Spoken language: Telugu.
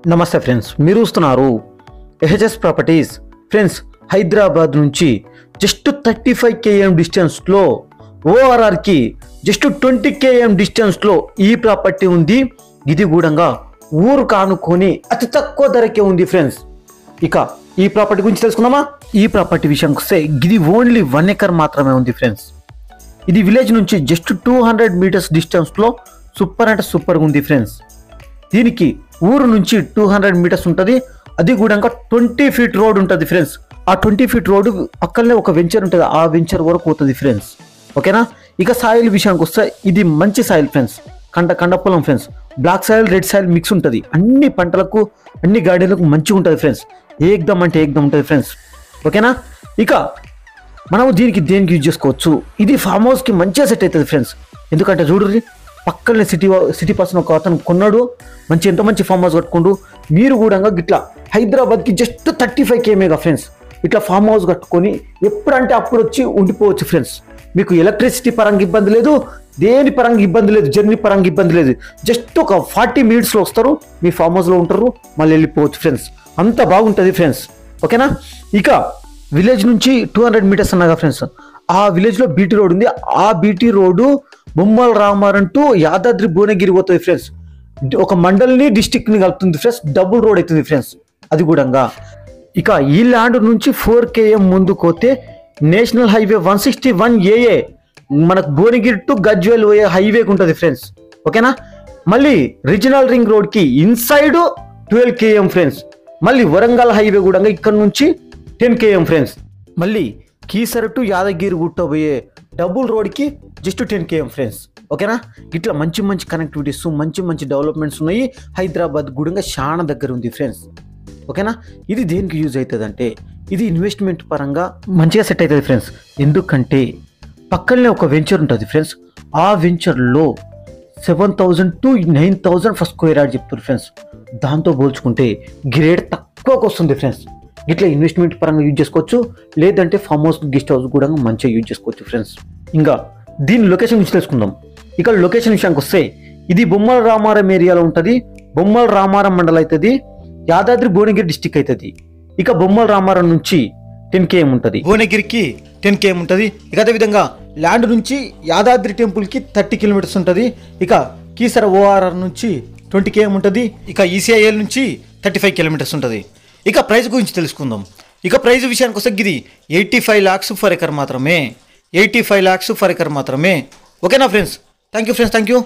నమస్తే ఫ్రెండ్స్, మీరు చూస్తున్నారు ఎహెచ్ఎస్ ప్రాపర్టీస్. ఫ్రెండ్స్, హైదరాబాద్ నుంచి జస్ట్ 35 km డిస్టెన్స్లో, ఓఆర్ఆర్కి జస్ట్ 20 km డిస్టెన్స్లో ఈ ప్రాపర్టీ ఉంది. ఇది కూడా ఊరు కానుకొని అతి తక్కువ ధరకే ఉంది ఫ్రెండ్స్. ఇక ఈ ప్రాపర్టీ గురించి తెలుసుకుందామా? ఈ ప్రాపర్టీ విషయానికి వస్తే ఇది ఓన్లీ 1 acre మాత్రమే ఉంది ఫ్రెండ్స్. ఇది విలేజ్ నుంచి జస్ట్ 200 meters డిస్టెన్స్లో సూపర్ అంటే సూపర్గా ఉంది ఫ్రెండ్స్. దీనికి ఊరు నుంచి 200 meters ఉంటుంది. అది కూడా 20 feet రోడ్ ఉంటుంది ఫ్రెండ్స్. ఆ 20 feet రోడ్ పక్కనే ఒక వెంచర్ ఉంటుంది, ఆ వెంచర్ వరకు పోతుంది ఫ్రెండ్స్. ఓకేనా? ఇక సాయిల్ విషయానికి వస్తే ఇది మంచి సాయిల్ ఫ్రెండ్స్, కండ పొలం friends. Black soil, red soil mix ఉంటుంది. అన్ని పంటలకు, అన్ని గార్డెన్లకు మంచిగా ఉంటుంది ఫ్రెండ్స్. ఏకదమ్ అంటే ఏకదమ్ ఉంటుంది ఫ్రెండ్స్. ఓకేనా? ఇక మనం దేనికి యూజ్ చేసుకోవచ్చు. ఇది ఫామ్ హౌస్కి మంచిగా సెట్ అవుతుంది ఫ్రెండ్స్. ఎందుకంటే చూడండి, పక్కనే సిటీ పర్సన్ ఒక అతను కొన్నాడు, ఎంత మంచి ఫామ్ హౌస్ కట్టుకుంటూ. మీరు కూడా గిట్లా హైదరాబాద్కి జస్ట్ 35 km ఫ్రెండ్స్. ఇట్లా ఫామ్ హౌస్ కట్టుకొని ఎప్పుడంటే అప్పుడు వచ్చి ఉండిపోవచ్చు ఫ్రెండ్స్. మీకు ఎలక్ట్రిసిటీ పరంగా ఇబ్బంది లేదు, దేని పరంగా ఇబ్బంది లేదు, జర్నీ పరంగా ఇబ్బంది లేదు. జస్ట్ ఒక 40 minutesలో వస్తారు, మీ ఫామ్ హౌస్లో ఉంటారు, మళ్ళీ వెళ్ళిపోవచ్చు ఫ్రెండ్స్. అంత బాగుంటుంది ఫ్రెండ్స్. ఓకేనా? ఇక విలేజ్ నుంచి 200 meters అన్నాగా ఫ్రెండ్స్. ఆ విలేజ్లో బీటీ రోడ్ ఉంది. ఆ బీటీ రోడ్డు బొమ్మల రామారం టు యాదాద్రి భువనగిరి పోతుంది ఫ్రెండ్స్. ఒక మండల్ని, డిస్టిక్ని కలుపుతుంది ఫ్రెండ్స్. డబుల్ రోడ్ అవుతుంది ఫ్రెండ్స్. అది కూడా ఇక ఈ ల్యాండ్ నుంచి 4 km ముందుకు పోతే నేషనల్ హైవే 161AA మనకు భువనగిరి టు గజ్వేల్ పోయే హైవేకి ఉంటుంది ఫ్రెండ్స్. ఓకేనా? మళ్ళీ రీజనల్ రింగ్ రోడ్కి ఇన్సైడ్ 12 km ఫ్రెండ్స్. మళ్ళీ వరంగల్ హైవే కూడా ఇక్కడ నుంచి 10 km ఫ్రెండ్స్. మళ్ళీ కీసర టు యాదగిరి గుట్ట పోయే డబుల్ రోడ్కి జస్ట్ 10 km ఫ్రెండ్స్. ఓకేనా? ఇట్లా మంచి కనెక్టివిటీస్, మంచి డెవలప్మెంట్స్ ఉన్నాయి. హైదరాబాద్ కూడా చాలా దగ్గర ఉంది ఫ్రెండ్స్. ఓకేనా? ఇది దేనికి యూజ్ అవుతుంది అంటే, ఇది ఇన్వెస్ట్మెంట్ పరంగా మంచిగా సెట్ అవుతుంది ఫ్రెండ్స్. ఎందుకంటే పక్కనే ఒక వెంచర్ ఉంటుంది ఫ్రెండ్స్. ఆ వెంచర్లో 7,000 to 9,000 ఫర్ స్క్వేర్ యార్డ్ చెప్తారు ఫ్రెండ్స్. దాంతో పోల్చుకుంటే గ్రేడ్ తక్కువకు వస్తుంది ఫ్రెండ్స్. ఇట్లా ఇన్వెస్ట్మెంట్ పరంగా యూజ్ చేసుకోవచ్చు, లేదంటే ఫామ్ హౌస్, గెస్ట్ హౌస్ కూడా మంచిగా యూజ్ చేసుకోవచ్చు ఫ్రెండ్స్. ఇంకా దీని లొకేషన్ గురించి తెలుసుకుందాం. ఇక్కడ లొకేషన్ విషయానికి వస్తే ఇది బొమ్మల రామారం ఏరియాలో ఉంటుంది. బొమ్మల రామారం మండలం అవుతుంది, యాదాద్రి భువనగిరి డిస్టిక్ అవుతుంది. ఇక బొమ్మల రామారం నుంచి 10 km ఉంటుంది, భువనగిరికి 10 km ఉంటుంది. ఇక అదేవిధంగా ల్యాండ్ నుంచి యాదాద్రి టెంపుల్కి 30 kilometers ఉంటుంది. ఇక కీసర ఓఆర్ఆర్ నుంచి 20 km ఉంటుంది. ఇక ఈసీఐఎల్ నుంచి 35 kilometers ఉంటుంది. ఇక ప్రైస్ గురించి తెలుసుకుందాం. ఇక ప్రైస్ విషయానికి వస్తే ఇది 85 lakhs ఫర్ ఎకర్ మాత్రమే. 85 lakhs ఫర్ ఎకర్ మాత్రమే. ఓకేనా friends? Thank you friends, thank you.